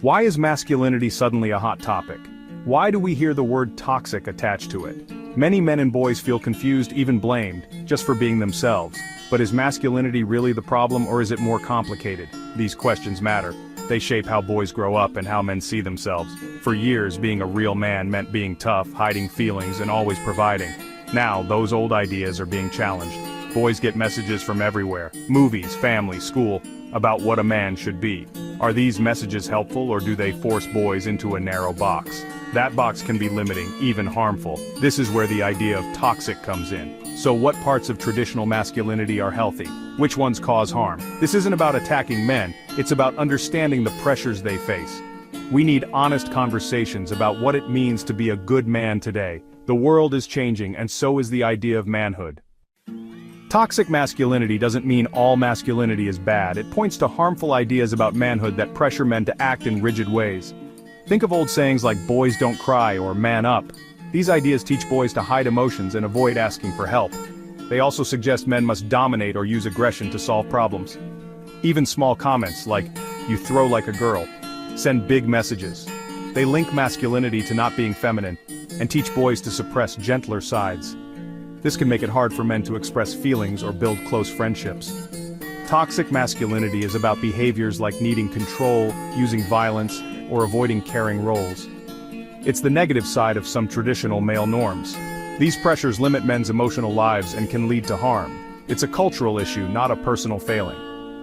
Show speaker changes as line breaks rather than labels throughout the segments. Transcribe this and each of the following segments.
Why is masculinity suddenly a hot topic? Why do we hear the word toxic attached to it? Many men and boys feel confused, even blamed, just for being themselves. But is masculinity really the problem, or is it more complicated? These questions matter. They shape how boys grow up and how men see themselves. For years, being a real man meant being tough, hiding feelings, and always providing. Now, those old ideas are being challenged. Boys get messages from everywhere, movies, family, school, about what a man should be. Are these messages helpful, or do they force boys into a narrow box? That box can be limiting, even harmful. This is where the idea of toxic comes in. So what parts of traditional masculinity are healthy? Which ones cause harm? This isn't about attacking men, it's about understanding the pressures they face. We need honest conversations about what it means to be a good man today. The world is changing, and so is the idea of manhood. Toxic masculinity doesn't mean all masculinity is bad. It points to harmful ideas about manhood that pressure men to act in rigid ways. Think of old sayings like boys don't cry or man up. These ideas teach boys to hide emotions and avoid asking for help. They also suggest men must dominate or use aggression to solve problems. Even small comments like, "you throw like a girl," send big messages. They link masculinity to not being feminine, and teach boys to suppress gentler sides. This can make it hard for men to express feelings or build close friendships. Toxic masculinity is about behaviors like needing control, using violence, or avoiding caring roles. It's the negative side of some traditional male norms. These pressures limit men's emotional lives and can lead to harm. It's a cultural issue, not a personal failing.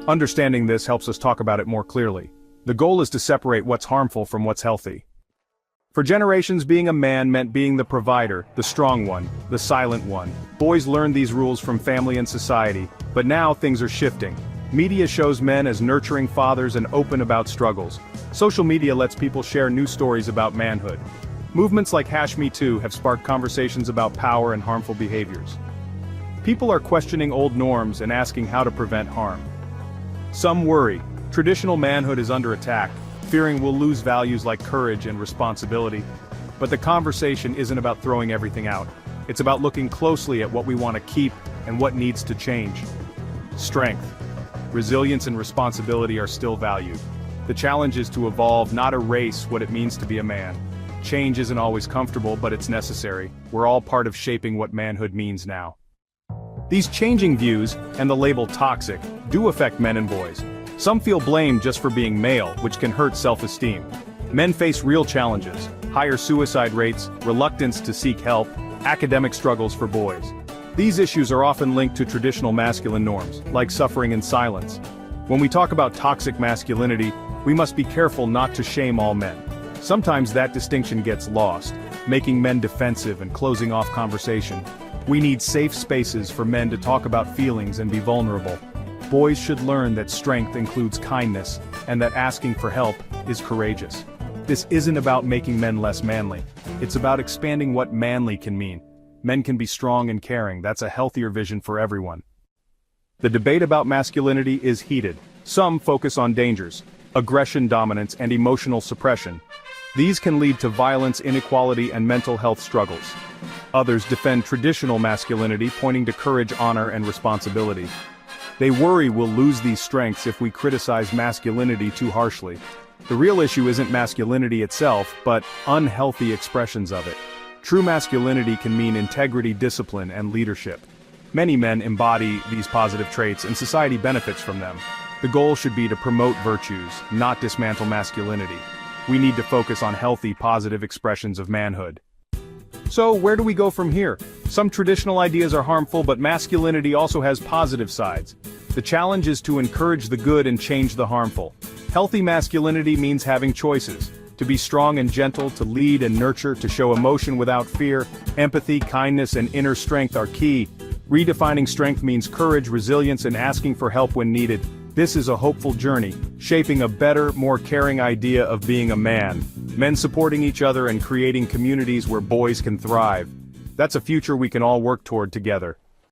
Understanding this helps us talk about it more clearly. The goal is to separate what's harmful from what's healthy. For generations, being a man meant being the provider, the strong one, the silent one. Boys learned these rules from family and society, but now things are shifting. Media shows men as nurturing fathers and open about struggles. Social media lets people share new stories about manhood. Movements like #MeToo have sparked conversations about power and harmful behaviors. People are questioning old norms and asking how to prevent harm. Some worry. Traditional manhood is under attack, fearing we'll lose values like courage and responsibility. But the conversation isn't about throwing everything out. It's about looking closely at what we want to keep and what needs to change. Strength, resilience, and responsibility are still valued. The challenge is to evolve, not erase what it means to be a man. Change isn't always comfortable, but it's necessary. We're all part of shaping what manhood means now. These changing views, and the label toxic, do affect men and boys. Some feel blamed just for being male, which can hurt self-esteem. Men face real challenges: higher suicide rates, reluctance to seek help, academic struggles for boys. These issues are often linked to traditional masculine norms, like suffering in silence. When we talk about toxic masculinity, we must be careful not to shame all men. Sometimes that distinction gets lost, making men defensive and closing off conversation. We need safe spaces for men to talk about feelings and be vulnerable. Boys should learn that strength includes kindness, and that asking for help is courageous. This isn't about making men less manly. It's about expanding what manly can mean. Men can be strong and caring. That's a healthier vision for everyone. The debate about masculinity is heated. Some focus on dangers: aggression, dominance, and emotional suppression. These can lead to violence, inequality, and mental health struggles. Others defend traditional masculinity, pointing to courage, honor, and responsibility. They worry we'll lose these strengths if we criticize masculinity too harshly. The real issue isn't masculinity itself, but unhealthy expressions of it. True masculinity can mean integrity, discipline, and leadership. Many men embody these positive traits, and society benefits from them. The goal should be to promote virtues, not dismantle masculinity. We need to focus on healthy, positive expressions of manhood. So, where do we go from here? Some traditional ideas are harmful, but masculinity also has positive sides. The challenge is to encourage the good and change the harmful. Healthy masculinity means having choices. To be strong and gentle, to lead and nurture, to show emotion without fear. Empathy, kindness, and inner strength are key. Redefining strength means courage, resilience, and asking for help when needed. This is a hopeful journey, shaping a better, more caring idea of being a man. Men supporting each other and creating communities where boys can thrive. That's a future we can all work toward together.